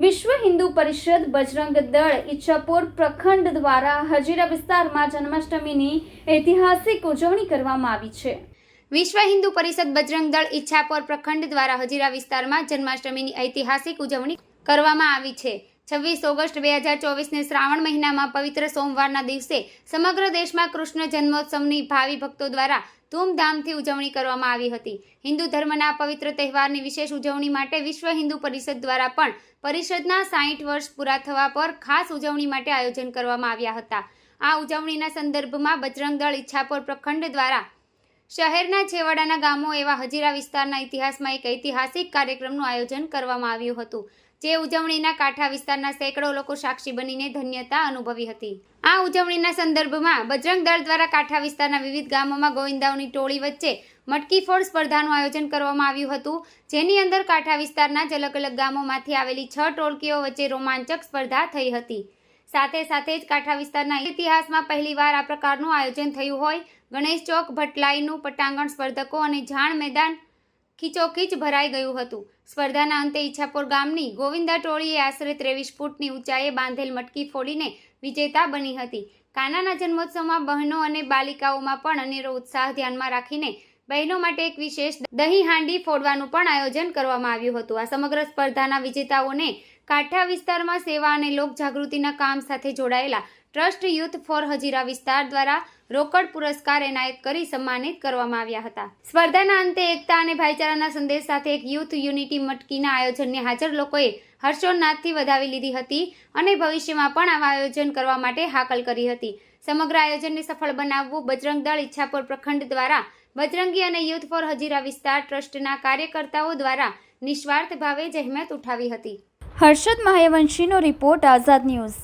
વિશ્વ હિન્દુ પરિષદ બજરંગ દળ ઈચ્છાપુર પ્રખંડ દ્વારા હજીરા વિસ્તારમાં જન્માષ્ટમીની ઐતિહાસિક ઉજવણી કરવામાં આવી છે। વિશ્વ હિન્દુ પરિષદ બજરંગ દળ ઈચ્છાપુર પ્રખંડ દ્વારા હજીરા વિસ્તારમાં જન્માષ્ટમીની ઐતિહાસિક ઉજવણી કરવામાં આવી છે। 26 ઓગસ્ટ 2024ને શ્રાવણ મહિનામાં પવિત્ર સોમવારના દિવસે સમગ્ર દેશમાં કૃષ્ણ જન્મોત્સવની ભાવિ ભક્તો દ્વારા ધૂમધામથી ઉજવણી કરવામાં આવી હતી। હિન્દુ ધર્મના પવિત્ર તહેવારની વિશેષ ઉજવણી માટે વિશ્વ હિન્દુ પરિષદ દ્વારા પણ પરિષદના 60 વર્ષ પૂરા થવા પર ખાસ ઉજવણી માટે આયોજન કરવામાં આવ્યા હતા। આ ઉજવણીના સંદર્ભમાં બજરંગ દળ ઈચ્છાપુર પ્રખંડ દ્વારા શહેરના છેવાડાના ગામો એવા હજીરા વિસ્તારના ઇતિહાસમાં એક ઐતિહાસિક કાર્યક્રમનું આયોજન કરવામાં આવ્યું હતું, જે ઉજવણીના કાંઠા વિસ્તારના સેંકડો લોકો સાક્ષી બનીને ધન્યતા અનુભવી હતી। આ ઉજવણીના સંદર્ભમાં બજરંગ દળ દ્વારા કાંઠા વિસ્તારના વિવિધ ગામોમાં ગોવિંદાઓની ટોળી વચ્ચે મટકી ફોડ સ્પર્ધાનું આયોજન કરવામાં આવ્યું હતું, જેની અંદર કાંઠા વિસ્તારના જ અલગ અલગ ગામોમાંથી આવેલી 6 ટોળકીઓ વચ્ચે રોમાંચક સ્પર્ધા થઈ હતી। સાથે સાથે જ કાંઠા વિસ્તારના ઇતિહાસમાં પહેલીવાર આ પ્રકારનું આયોજન થયું હોય ગણેશ ચોક ભટલાઈનું પટાંગણ સ્પર્ધકો અને જાણ મેદાન ખીચોખીચ ભરાઈ ગયું હતું। સ્પર્ધાના અંતે ઈચ્છાપુર ગામની ગોવિંદા ટોળીએ આશરે 23 ફૂટની ઊંચાઈએ બાંધેલ મટકી ફોડીને વિજેતા બની હતી। કાનાના જન્મોત્સવમાં બહેનો અને બાલિકાઓમાં પણ અનેરો ઉત્સાહ ધ્યાનમાં રાખીને બહેનો માટે એક વિશેષ દહીં હાંડી ફોડવાનું પણ આયોજન કરવામાં આવ્યું હતું। આ સમગ્ર સ્પર્ધાના વિજેતાઓને કાંઠા વિસ્તારમાં સેવા અને લોક જાગૃતિના કામ સાથે જોડાયેલા ટ્રસ્ટ યુથ ફોર હજીરા વિસ્તાર દ્વારા રોકડ પુરસ્કાર એનાયત કરી સન્માનિત કરવામાં આવ્યા હતા। સ્પર્ધાના અંતે એકતા અને ભાઈચારાના સંદેશ સાથે એક યુથ યુનિટી મટકીના આયોજનને હાજર લોકોએ હર્ષોલ્લાસથી વધાવી લીધી હતી અને ભવિષ્યમાં પણ આવા આયોજન કરવા માટે હાકલ કરી હતી। સમગ્ર આયોજનને સફળ બનાવવું બજરંગ દળ ઈચ્છાપુર પ્રખંડ દ્વારા બજરંગી અને યુથ ફોર હજીરા વિસ્તાર ટ્રસ્ટના કાર્યકર્તાઓ દ્વારા નિસ્વાર્થ ભાવે જહેમત ઉઠાવી હતી। હર્ષદ મહાયવંશીનો રિપોર્ટ, આઝાદ ન્યૂઝ।